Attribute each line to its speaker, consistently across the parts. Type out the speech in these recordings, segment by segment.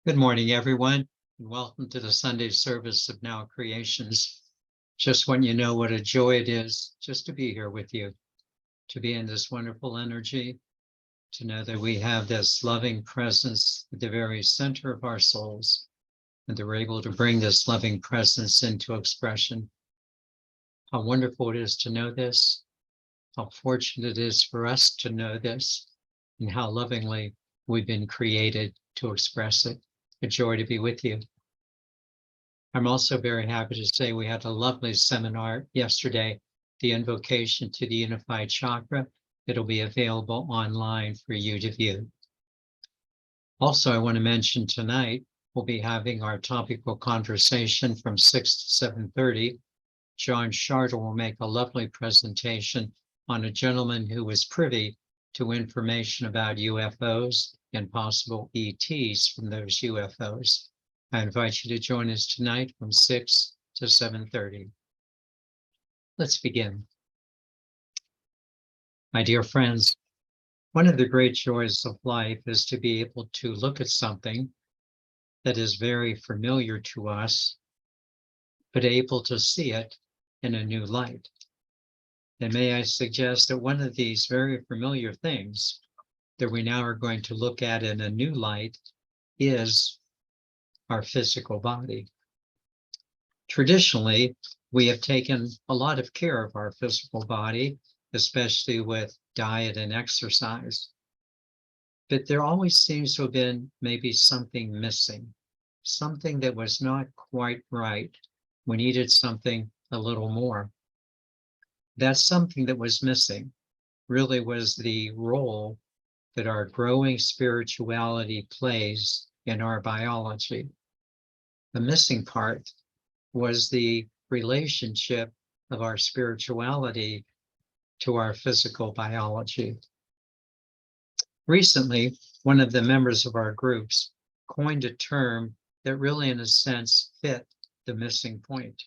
Speaker 1: Good morning, everyone, and welcome to the Sunday service of Now Creations. Just want you to know what a joy it is just to be here with you, to be in this wonderful energy, to know that we have this loving presence at the very center of our souls, and that we're able to bring this loving presence into expression. How wonderful it is to know this, how fortunate it is for us to know this, and how lovingly we've been created to express it. A joy to be with you. I'm also very happy to say we had a lovely seminar yesterday, the invocation to the unified chakra. It'll be available online for you to view. Also, I want to mention tonight, we'll be having our topical conversation from 6 to 7:30. John Charter will make a lovely presentation on a gentleman who was privy to information about UFOs and possible ETs from those UFOs. I invite you to join us tonight from 6 to 7:30. Let's begin. My dear friends, one of the great joys of life is to be able to look at something that is very familiar to us, but able to see it in a new light. And may I suggest that one of these very familiar things that we now are going to look at in a new light is our physical body. Traditionally, we have taken a lot of care of our physical body, especially with diet and exercise. But there always seems to have been maybe something missing, something that was not quite right. We needed something a little more. That something that was missing really was the role that our growing spirituality plays in our biology. The missing part was the relationship of our spirituality to our physical biology. Recently, one of the members of our groups coined a term that really, in a sense, fit the missing point.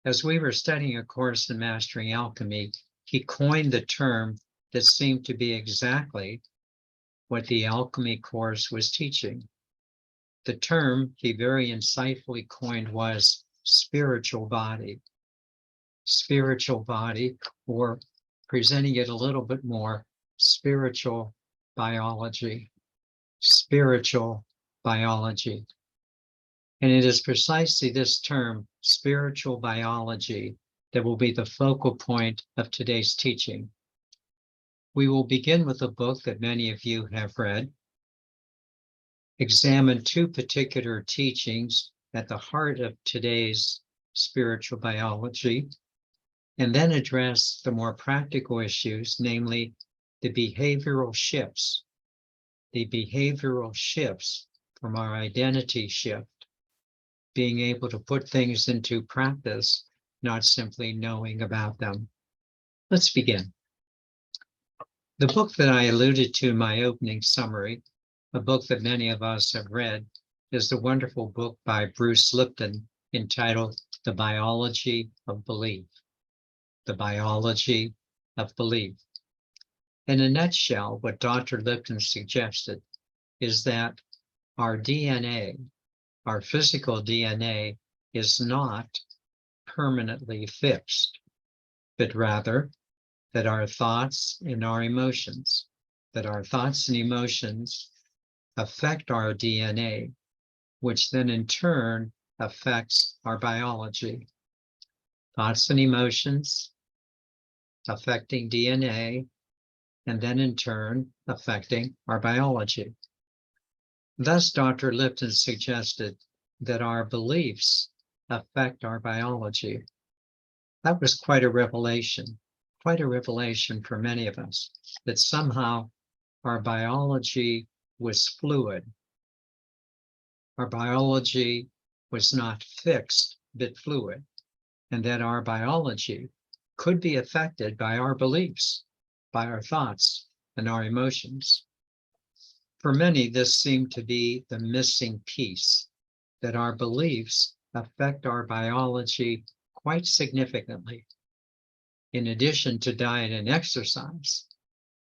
Speaker 1: As we were studying a course in Mastering Alchemy, he coined the term that seemed to be exactly what the alchemy course was teaching. The term he very insightfully coined was spiritual body. Spiritual body, or presenting it a little bit more, spiritual biology. Spiritual biology. And it is precisely this term, spiritual biology, that will be the focal point of today's teaching. We will begin with a book that many of you have read, examine two particular teachings at the heart of today's spiritual biology, and then address the more practical issues, namely the behavioral shifts from our identity shift, being able to put things into practice, not simply knowing about them. Let's begin. The book that I alluded to in my opening summary, a book that many of us have read, is the wonderful book by Bruce Lipton entitled The Biology of Belief. The Biology of Belief. In a nutshell, what Dr. Lipton suggested is that our DNA, our physical DNA, is not permanently fixed, but rather that our thoughts and our emotions, affect our DNA, which then in turn affects our biology. Thoughts and emotions affecting DNA, and then in turn affecting our biology. Thus, Dr. Lipton suggested that our beliefs affect our biology. That was quite a revelation for many of us, that somehow our biology was fluid. Our biology was not fixed, but fluid, and that our biology could be affected by our beliefs, by our thoughts, and our emotions. For many, this seemed to be the missing piece, that our beliefs affect our biology quite significantly. In addition to diet and exercise,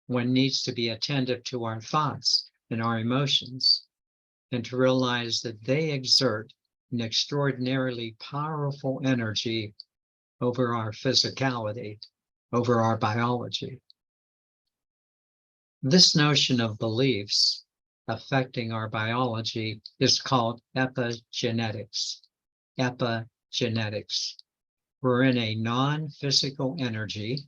Speaker 1: one needs to be attentive to our thoughts and our emotions. and to realize that they exert an extraordinarily powerful energy over our physicality, over our biology. This notion of beliefs affecting our biology is called epigenetics. Epigenetics. Wherein a non-physical energy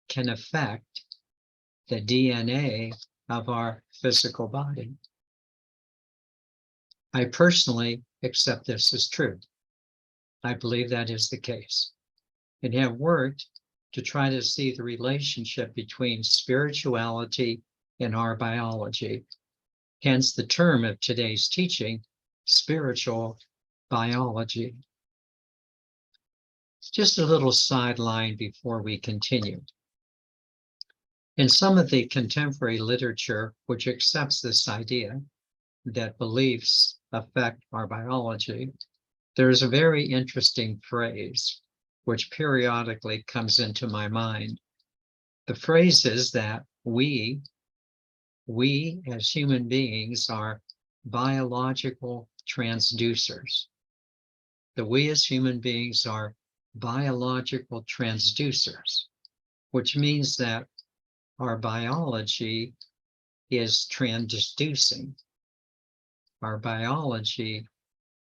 Speaker 1: can affect the DNA of our physical body. I personally accept this as true. I believe that is the case, and have worked to try to see the relationship between spirituality and our biology. Hence the term of today's teaching, spiritual biology. Just a little sideline before we continue. In some of the contemporary literature, which accepts this idea that beliefs affect our biology, there is a very interesting phrase which periodically comes into my mind. The phrase is that we as human beings are biological transducers. That we as human beings are biological transducers, which means that our biology is transducing. Our biology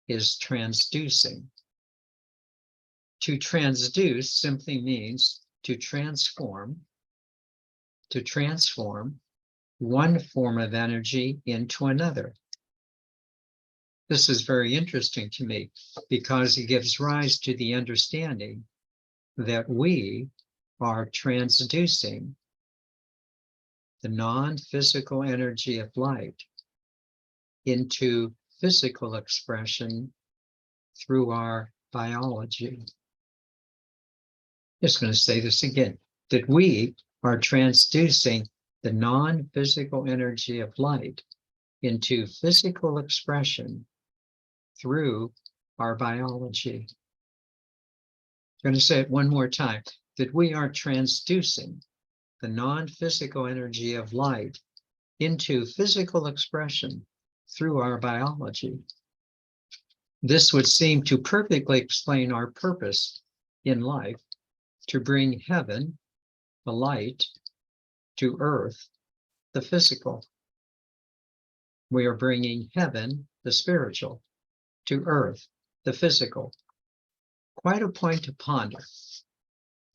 Speaker 1: is transducing. To transduce simply means to transform one form of energy into another. This is very interesting to me because it gives rise to the understanding that we are transducing the non-physical energy of light into physical expression through our biology. Just going to say this again, that we are transducing the non-physical energy of light into physical expression through our biology. I'm going to say it one more time, that we are transducing the non-physical energy of light into physical expression through our biology. This would seem to perfectly explain our purpose in life, to bring heaven, the light, to earth, the physical. We are bringing heaven, the spiritual, to earth, the physical. Quite a point to ponder,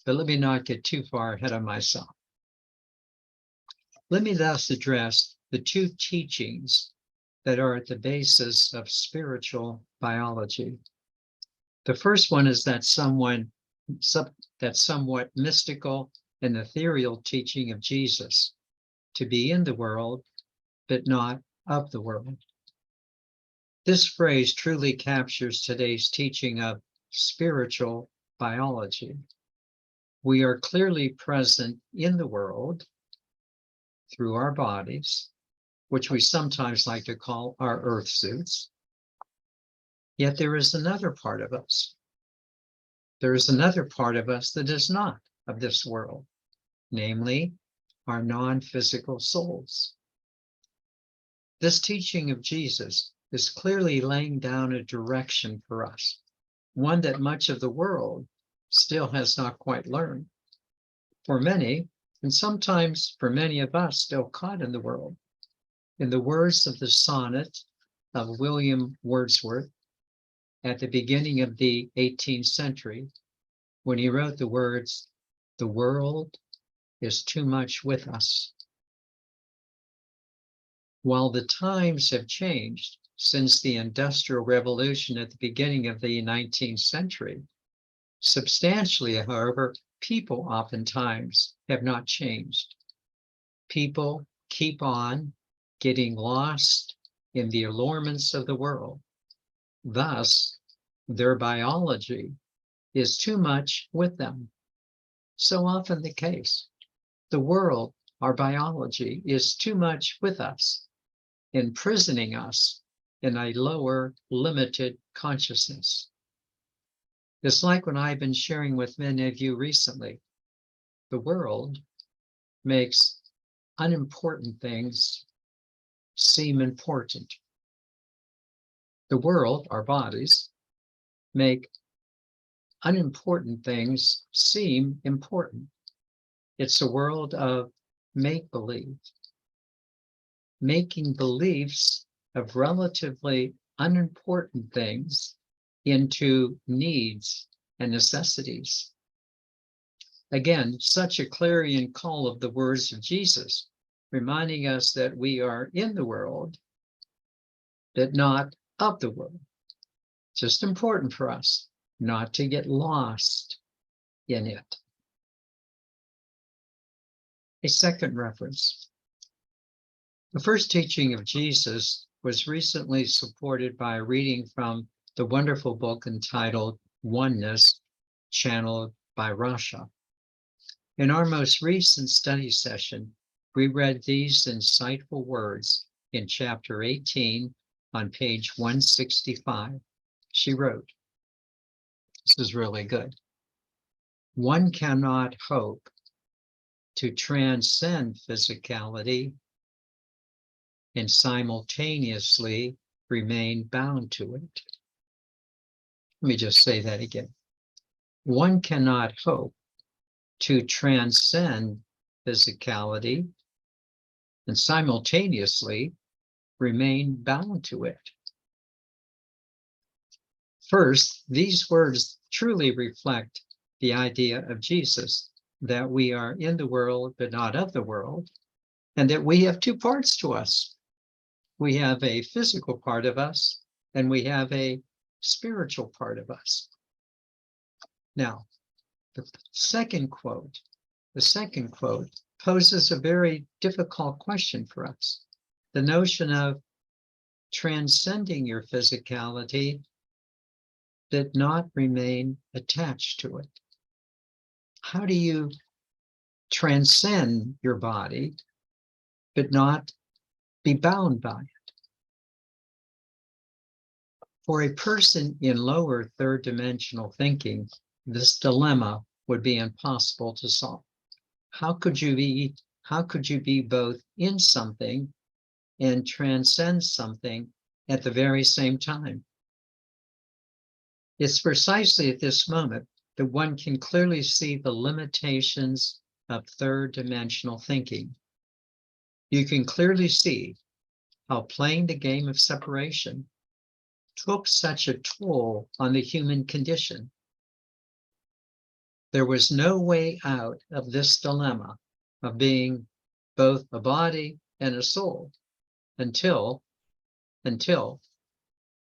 Speaker 1: but let me not get too far ahead of myself. Let me thus address the two teachings that are at the basis of spiritual biology. The first one is that somewhat mystical and ethereal teaching of Jesus, to be in the world, but not of the world. This phrase truly captures today's teaching of spiritual biology. We are clearly present in the world through our bodies, which we sometimes like to call our earth suits. Yet there is another part of us. There is another part of us that is not of this world, namely our non-physical souls. This teaching of Jesus is clearly laying down a direction for us, one that much of the world still has not quite learned. For many, and sometimes for many of us still caught in the world, in the words of the sonnet of William Wordsworth at the beginning of the 18th century, when he wrote the words, "The world is too much with us." While the times have changed since the Industrial Revolution at the beginning of the 19th century, substantially, however, people oftentimes have not changed. People keep on getting lost in the allurements of the world. Thus, their biology is too much with them. So often the case. The world, our biology, is too much with us, imprisoning us in a lower, limited consciousness. It's like when I've been sharing with many of you recently. The world makes unimportant things seem important. The world, our bodies, make unimportant things seem important. It's a world of make-believe, making beliefs of relatively unimportant things into needs and necessities. Again, such a clarion call of the words of Jesus, reminding us that we are in the world, but not of the world. Just important for us not to get lost in it. A second reference. The first teaching of Jesus was recently supported by a reading from the wonderful book entitled Oneness, channeled by Rasha. In our most recent study session, we read these insightful words in chapter 18 on page 165. She wrote, this is really good. One cannot hope to transcend physicality and simultaneously remain bound to it. Let me just say that again. One cannot hope to transcend physicality and simultaneously remain bound to it. First, these words truly reflect the idea of Jesus, that we are in the world but not of the world, and that we have two parts to us. We have a physical part of us, and we have a spiritual part of us. Now, the second quote poses a very difficult question for us. The notion of transcending your physicality but not remain attached to it. How do you transcend your body but not be bound by it? For a person in lower third dimensional thinking, this dilemma would be impossible to solve. How could you be both in something and transcend something at the very same time? It's precisely at this moment that one can clearly see the limitations of third dimensional thinking. You can clearly see how playing the game of separation took such a toll on the human condition. There was no way out of this dilemma of being both a body and a soul until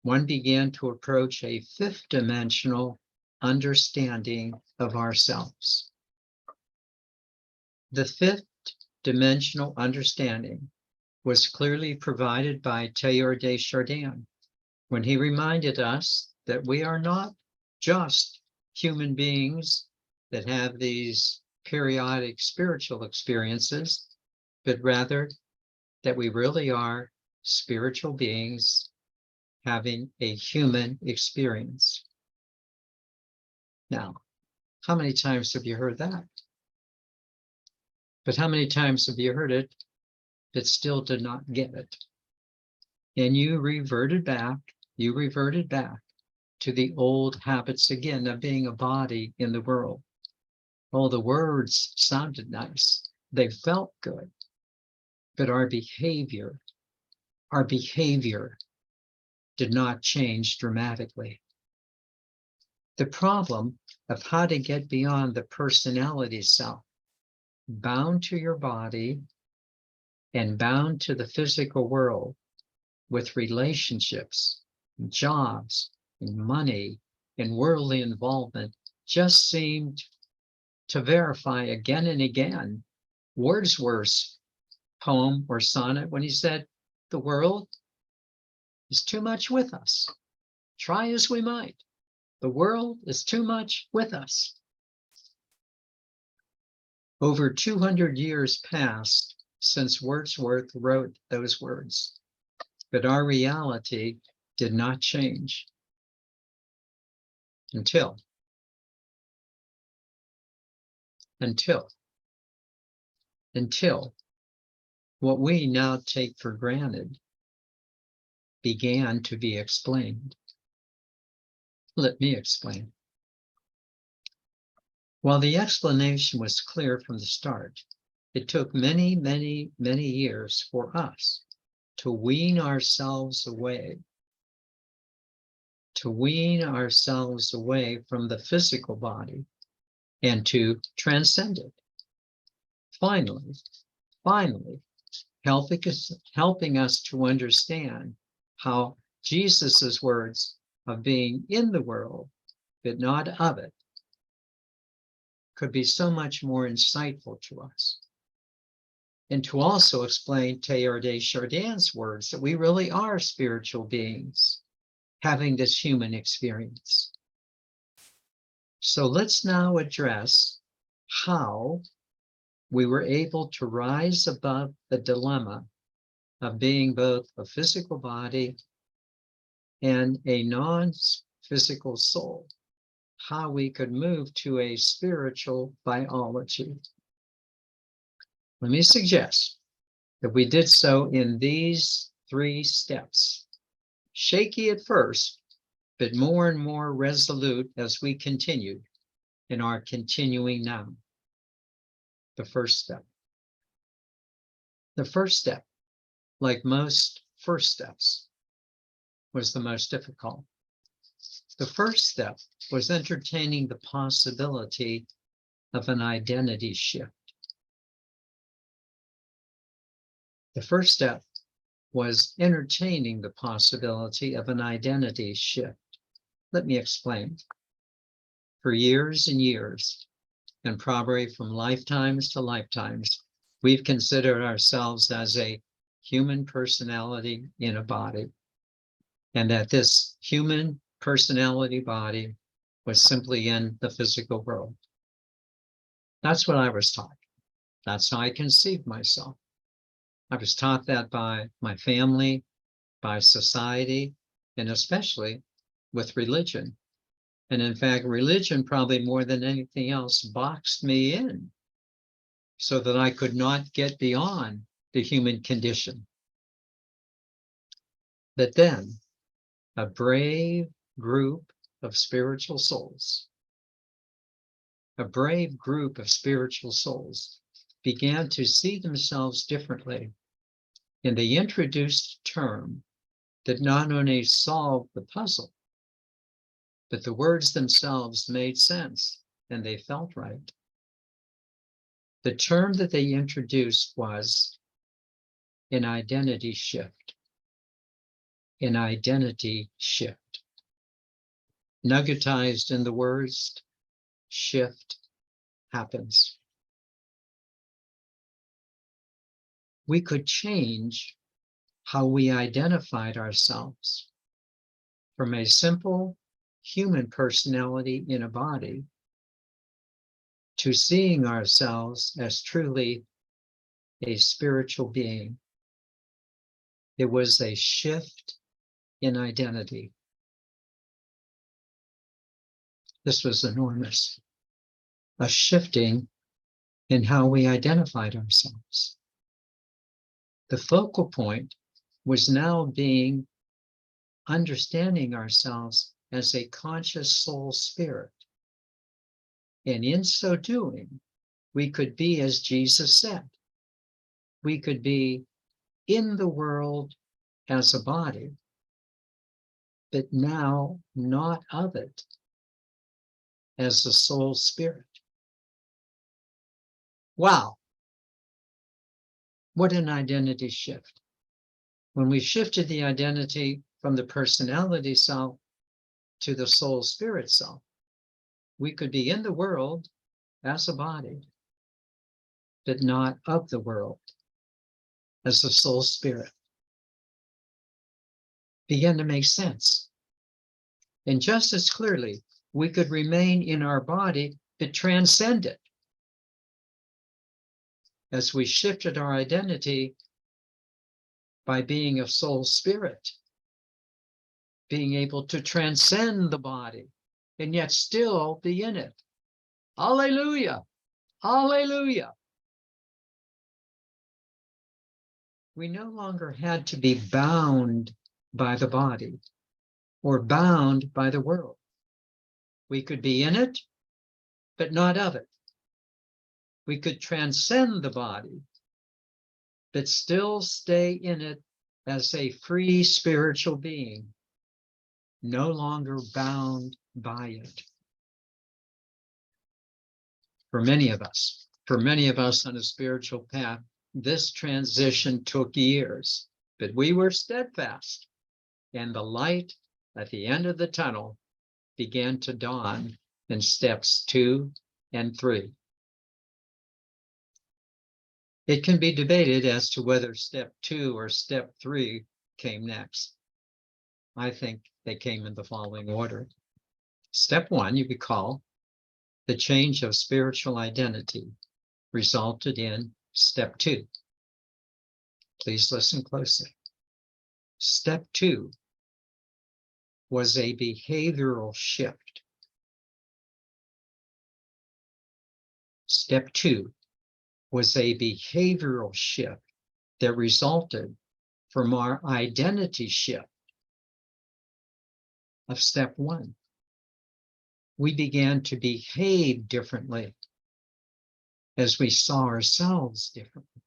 Speaker 1: one began to approach a fifth dimensional understanding of ourselves. The fifth dimensional understanding was clearly provided by Teilhard de Chardin when he reminded us that we are not just human beings that have these periodic spiritual experiences, but rather that we really are spiritual beings having a human experience. Now, how many times have you heard that? But how many times have you heard it but still did not get it? And you reverted back to the old habits again of being a body in the world. Oh, the words sounded nice. They felt good. But our behavior did not change dramatically. The problem of how to get beyond the personality self, bound to your body and bound to the physical world with relationships, jobs, and money, and worldly involvement, just seemed to verify again and again Wordsworth's poem or sonnet when he said, the world is too much with us. Try as we might, the world is too much with us. Over 200 years passed since Wordsworth wrote those words, but our reality did not change until what we now take for granted began to be explained. Let me explain. While the explanation was clear from the start, it took many, many, many years for us to wean ourselves away from the physical body and to transcend it. Finally, helping us to understand how Jesus's words of being in the world, but not of it, could be so much more insightful to us. And to also explain Teilhard de Chardin's words that we really are spiritual beings having this human experience. So let's now address how we were able to rise above the dilemma of being both a physical body and a non-physical soul, how we could move to a spiritual biology. Let me suggest that we did so in these 3 steps. Shaky at first, but more and more resolute as we continued in our continuing now. The first step, like most first steps, was the most difficult. The first step was entertaining the possibility of an identity shift. The first step was entertaining the possibility of an identity shift. Let me explain. For years and years, and probably from lifetimes to lifetimes, we've considered ourselves as a human personality in a body, and that this human personality body was simply in the physical world. That's what I was taught. That's how I conceived myself. I was taught that by my family, by society, and especially with religion. And in fact, religion, probably more than anything else, boxed me in so that I could not get beyond the human condition. But then, a brave group of spiritual souls, began to see themselves differently, and they introduced a term that not only solved the puzzle, but the words themselves made sense and they felt right. The term that they introduced was an identity shift. An identity shift. Nuggetized in the words, shift happens. We could change how we identified ourselves from a simple human personality in a body to seeing ourselves as truly a spiritual being. It was a shift in identity. This was enormous. A shifting in how we identified ourselves. The focal point was now being understanding ourselves as a conscious soul spirit. And in so doing, we could be, as Jesus said, we could be in the world as a body, but now not of it as a soul spirit. Wow. What an identity shift. When we shifted the identity from the personality self to the soul spirit self, we could be in the world as a body, but not of the world as a soul spirit. Began to make sense. And just as clearly, we could remain in our body, but transcend it. As we shifted our identity by being a soul spirit, being able to transcend the body and yet still be in it. Hallelujah! Hallelujah! We no longer had to be bound by the body or bound by the world. We could be in it, but not of it. We could transcend the body, but still stay in it as a free spiritual being, no longer bound by it. For many of us on a spiritual path, this transition took years, but we were steadfast, and the light at the end of the tunnel began to dawn in steps 2 and 3. It can be debated as to whether step 2 or step 3 came next. I think they came in the following order. Step 1, you recall, the change of spiritual identity resulted in step 2. Please listen closely. Step 2 was a behavioral shift. Step 2 was a behavioral shift that resulted from our identity shift of step 1. We began to behave differently as we saw ourselves differently.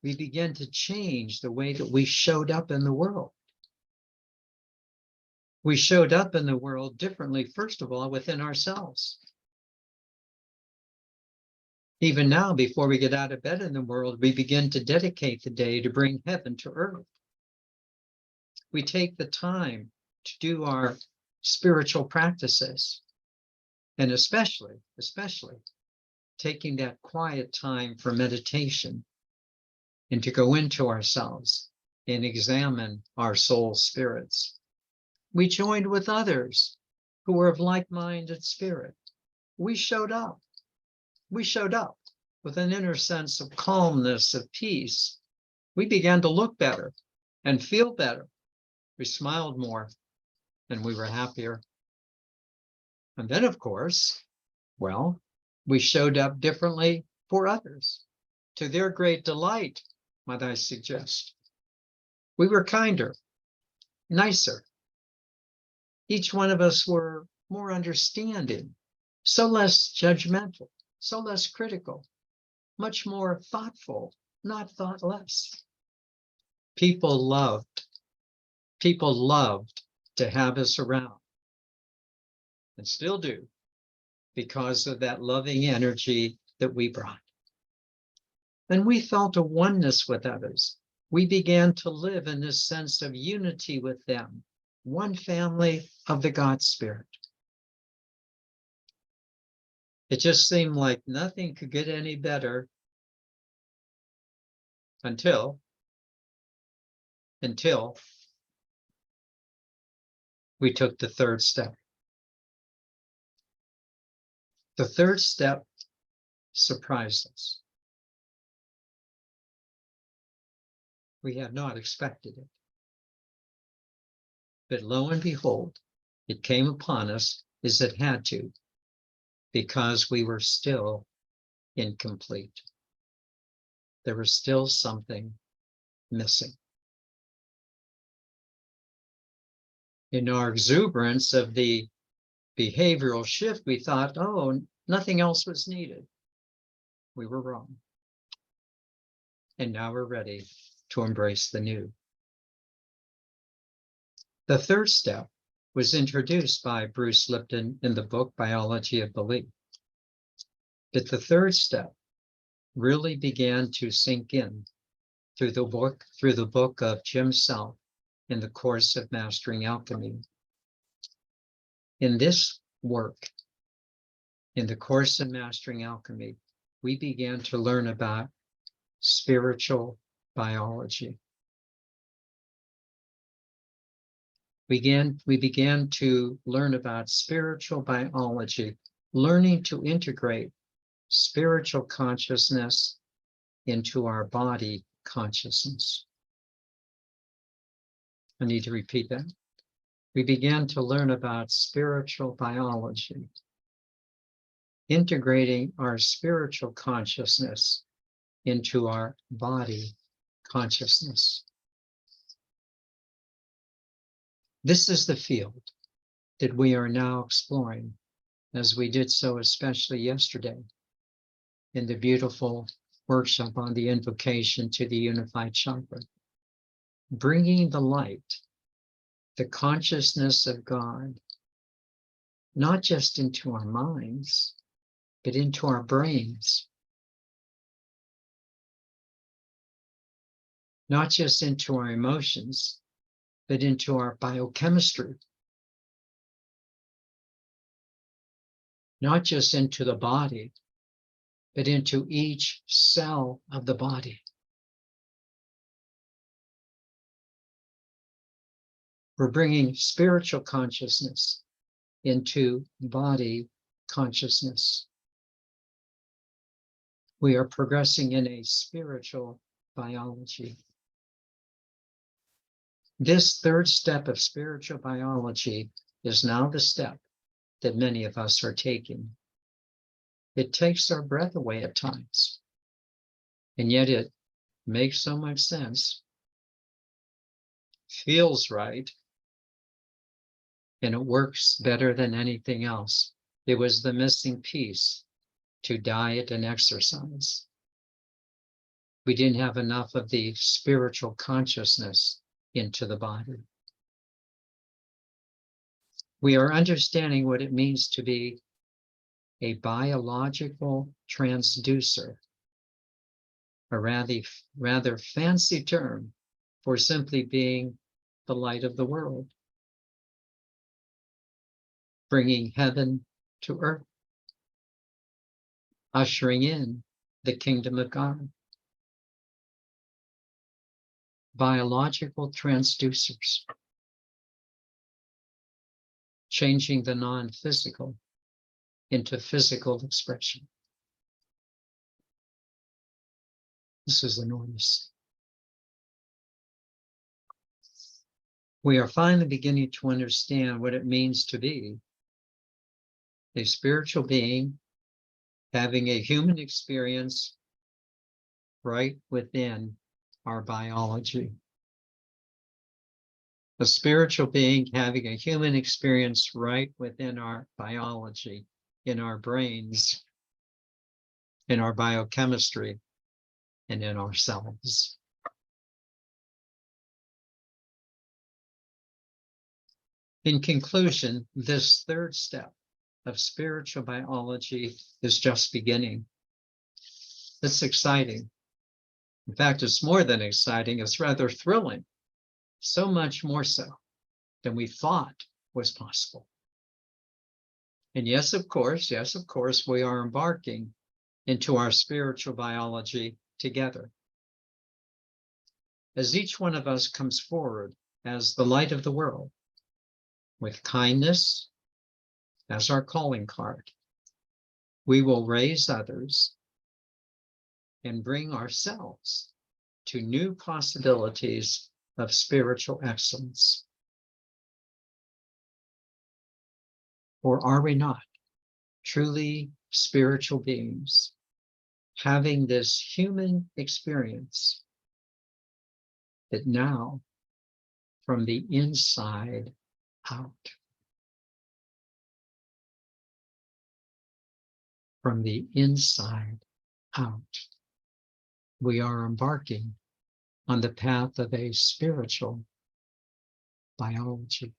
Speaker 1: We began to change the way that we showed up in the world. We showed up in the world differently, first of all, within ourselves. Even now, before we get out of bed in the world, we begin to dedicate the day to bring heaven to earth. We take the time to do our spiritual practices, and especially taking that quiet time for meditation and to go into ourselves and examine our soul spirits. We joined with others who were of like-minded spirit. We showed up with an inner sense of calmness, of peace. We began to look better and feel better. We smiled more and we were happier. And then, of course, we showed up differently for others, to their great delight, might I suggest. We were kinder, nicer. Each one of us were more understanding, so less judgmental, so less critical, much more thoughtful, not thoughtless. People loved to have us around, and still do, because of that loving energy that we brought. And we felt a oneness with others. We began to live in this sense of unity with them, one family of the God Spirit. It just seemed like nothing could get any better until we took the third step. The third step surprised us. We had not expected it. But lo and behold, it came upon us as it had to, because we were still incomplete. There was still something missing. In our exuberance of the behavioral shift, we thought, oh, nothing else was needed. We were wrong. And now we're ready to embrace the new. The third step was introduced by Bruce Lipton in the book Biology of Belief. But the third step really began to sink in through the book of Jim Self in the Course of Mastering Alchemy. In this work, in the Course of Mastering Alchemy, we began to learn about spiritual biology. We began to learn about spiritual biology, learning to integrate spiritual consciousness into our body consciousness. I need to repeat that. We began to learn about spiritual biology, integrating our spiritual consciousness into our body consciousness. This is the field that we are now exploring, as we did so especially yesterday in the beautiful workshop on the invocation to the unified chakra. Bringing the light, the consciousness of God, not just into our minds, but into our brains, not just into our emotions, but into our biochemistry, not just into the body, but into each cell of the body. We're bringing spiritual consciousness into body consciousness. We are progressing in a spiritual biology. This third step of spiritual biology is now the step that many of us are taking. It takes our breath away at times, and yet it makes so much sense, feels right, and it works better than anything else. It was the missing piece to diet and exercise. We didn't have enough of the spiritual consciousness into the body. We are understanding what it means to be a biological transducer, a rather fancy term for simply being the light of the world, bringing heaven to earth, ushering in the kingdom of God. Biological transducers, changing the non-physical into physical expression. This is enormous. We are finally beginning to understand what it means to be a spiritual being having a human experience right within our biology. A spiritual being having a human experience right within our biology, in our brains, in our biochemistry, and in ourselves. In conclusion, this third step of spiritual biology is just beginning. It's exciting. In fact, it's more than exciting, it's rather thrilling. So much more so than we thought was possible. And yes, of course, we are embarking into our spiritual biology together. As each one of us comes forward as the light of the world, with kindness as our calling card, we will raise others and bring ourselves to new possibilities of spiritual excellence. Or are we not truly spiritual beings, having this human experience that now, from the inside out, from the inside out, we are embarking on the path of a spiritual biology.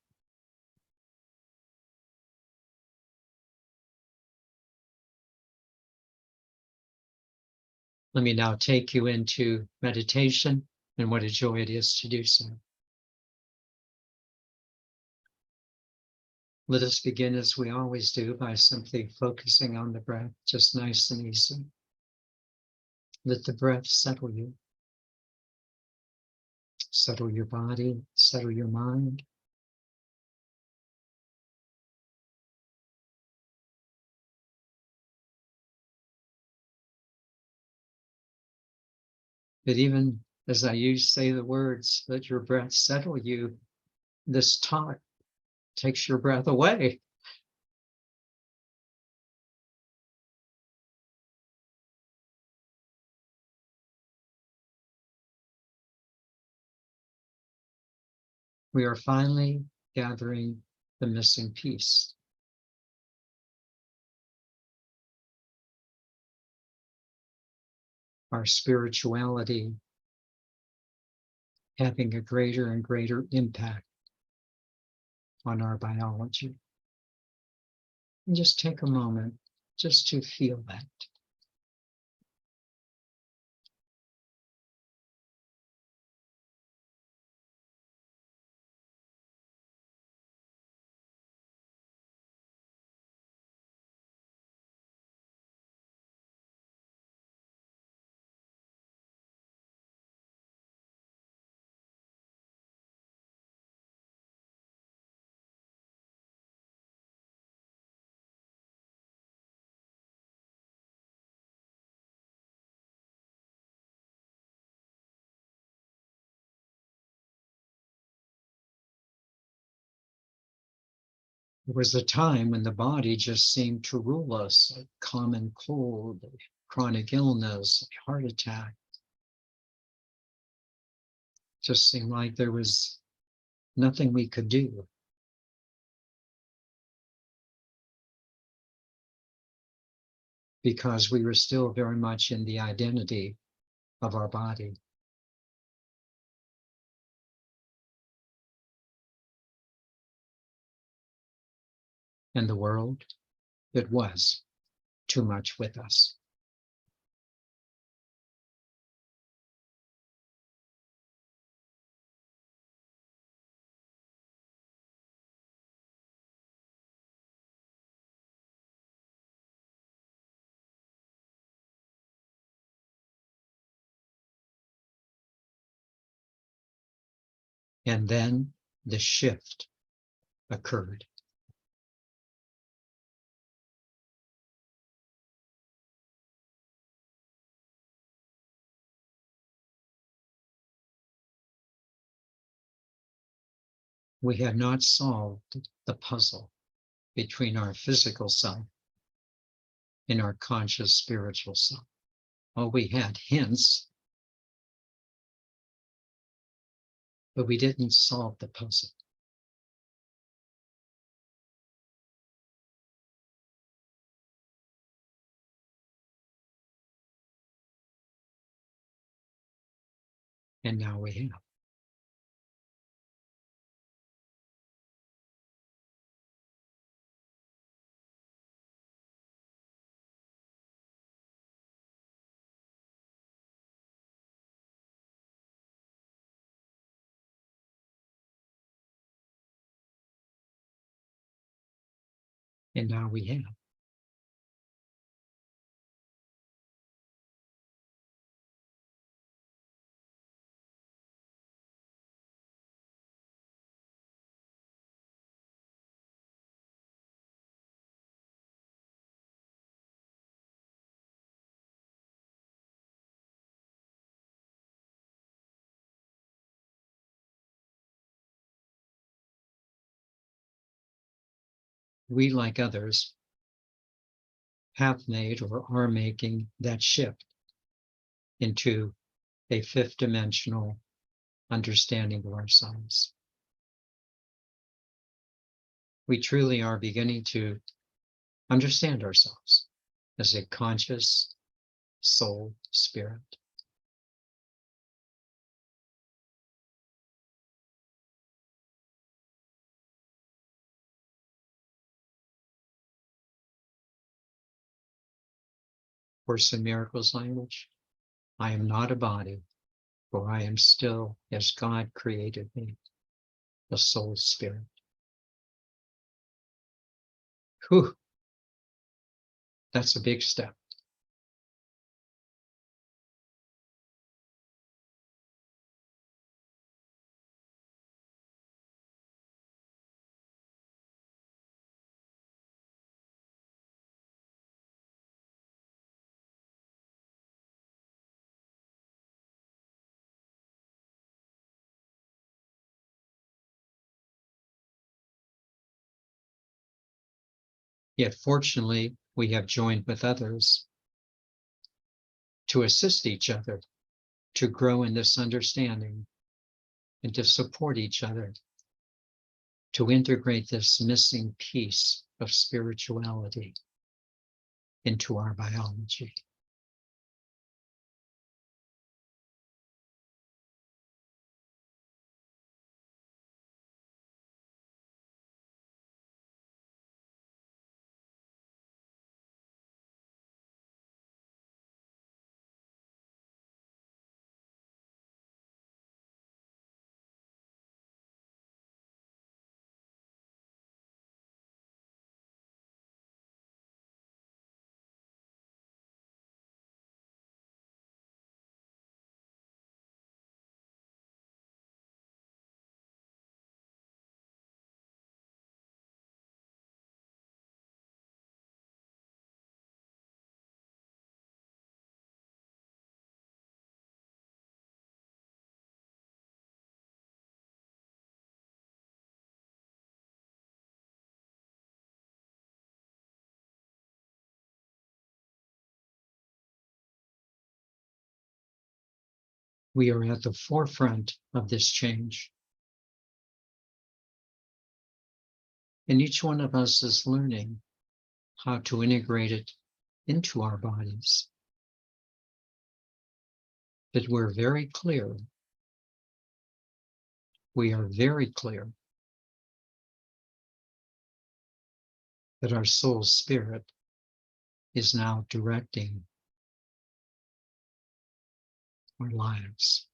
Speaker 1: Let me now take you into meditation, and what a joy it is to do so. Let us begin as we always do by simply focusing on the breath, just nice and easy. Let the breath settle you. Settle your body, settle your mind. But even as I say the words, let your breath settle you, this talk takes your breath away. We are finally gathering the missing piece. Our spirituality having a greater and greater impact on our biology. And just take a moment just to feel that. There was a time when the body just seemed to rule us, a common cold, a chronic illness, a heart attack. Just seemed like there was nothing we could do. Because we were still very much in the identity of our body. And the world, it was too much with us. And then the shift occurred. We had not solved the puzzle between our physical self and our conscious spiritual self. Oh, we had hints, but we didn't solve the puzzle. And now we have. And now we have. We, like others, have made or are making that shift into a fifth dimensional understanding of ourselves. We truly are beginning to understand ourselves as a conscious soul spirit. Course in Miracles language, I am not a body, for I am still as God created me, a soul spirit. Whew, that's a big step. Yet fortunately, we have joined with others to assist each other to grow in this understanding and to support each other to integrate this missing piece of spirituality into our biology. We are at the forefront of this change. And each one of us is learning how to integrate it into our bodies. But we're very clear, we are very clear that our soul spirit is now directing our lives.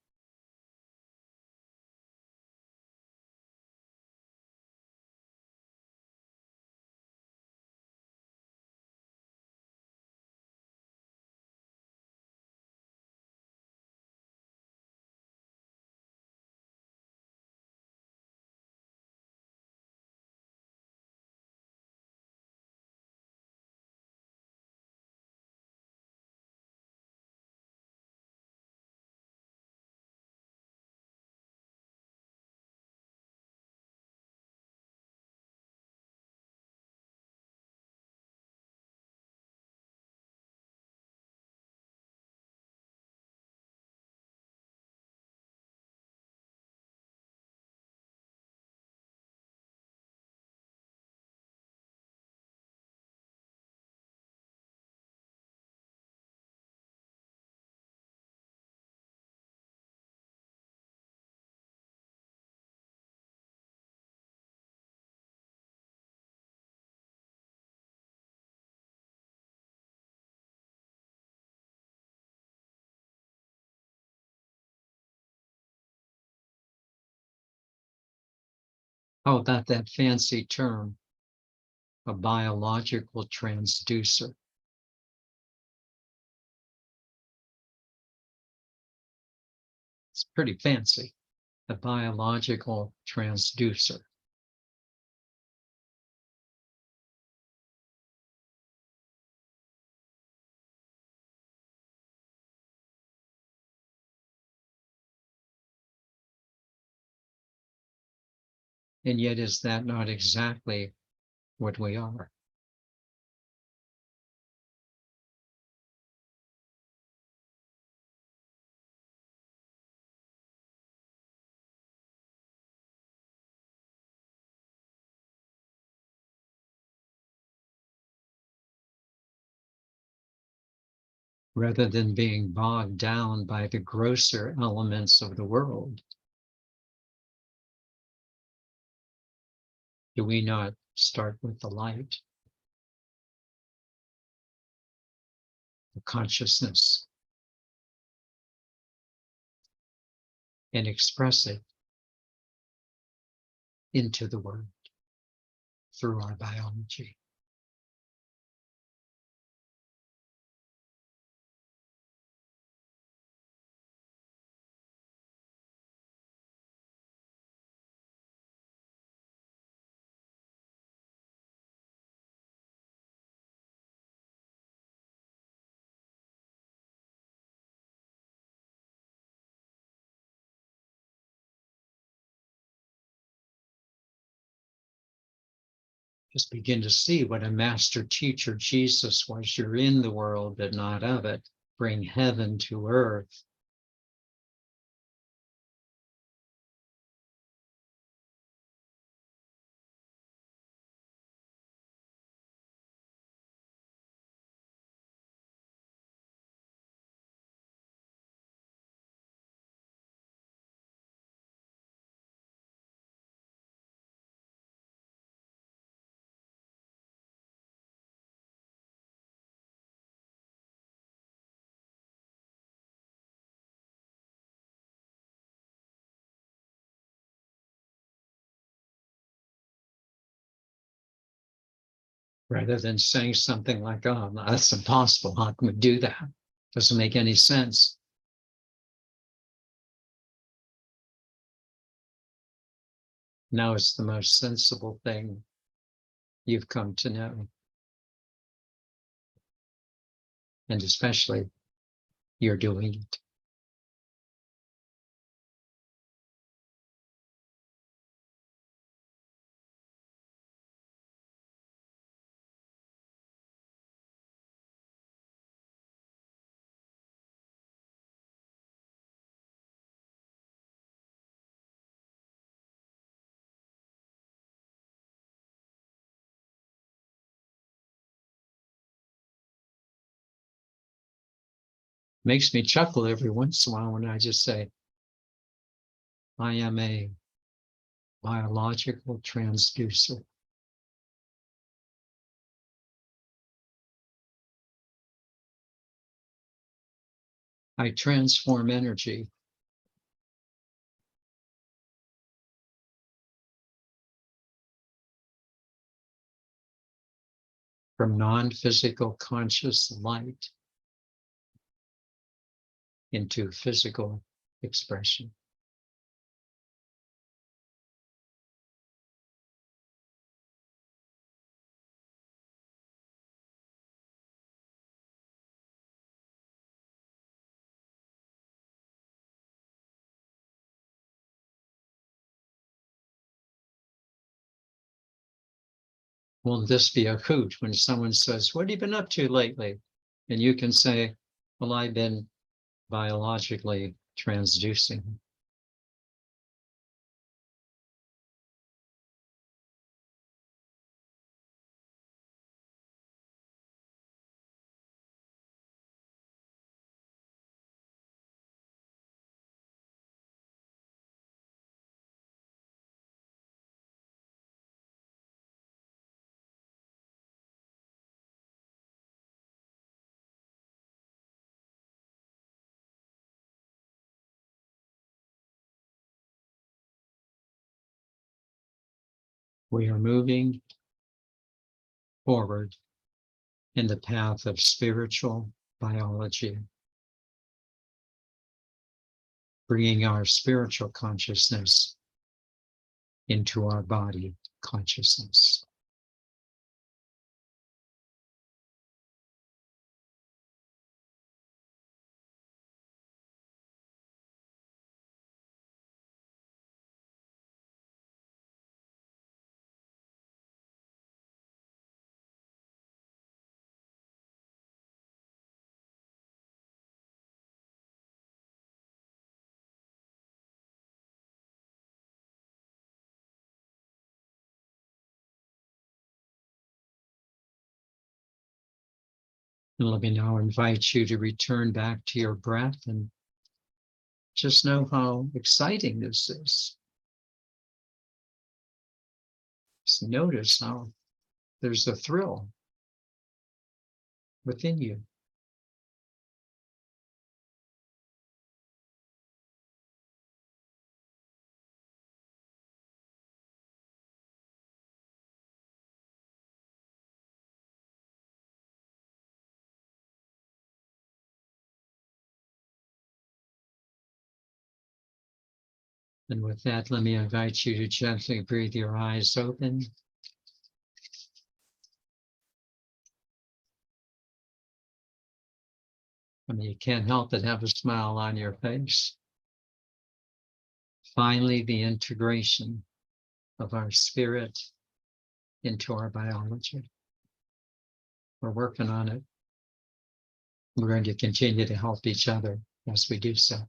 Speaker 1: How about that fancy term, a biological transducer? It's pretty fancy, a biological transducer. And yet, is that not exactly what we are? Rather than being bogged down by the grosser elements of the world, do we not start with the light, the consciousness, and express it into the world through our biology? Just begin to see what a master teacher Jesus was. You're in the world, but not of it. Bring heaven to earth. rather than saying something like, oh, that's impossible. How can we do that? Doesn't make any sense. Now it's the most sensible thing you've come to know. And especially you're doing it. Makes me chuckle every once in a while when I just say, I am a biological transducer. I transform energy from non-physical conscious light into physical expression. Won't this be a hoot when someone says, what have you been up to lately? And you can say, well, I've been biologically transducing. We are moving forward in the path of spiritual biology, bringing our spiritual consciousness into our body consciousness. And let me now invite you to return back to your breath and just know how exciting this is. Just notice how there's a thrill within you. And with that, let me invite you to gently breathe your eyes open. I mean, you can't help but have a smile on your face. Finally, the integration of our spirit into our biology. We're working on it. We're going to continue to help each other as we do so.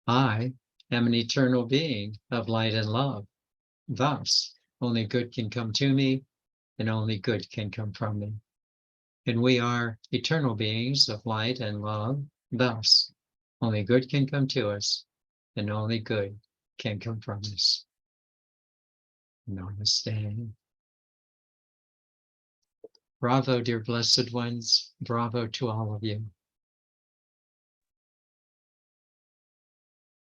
Speaker 1: I am an eternal being of light and love. Thus, only good can come to me, and only good can come from me. And we are eternal beings of light and love. Thus, only good can come to us, and only good can come from us. Namaste. Bravo, dear blessed ones. Bravo to all of you.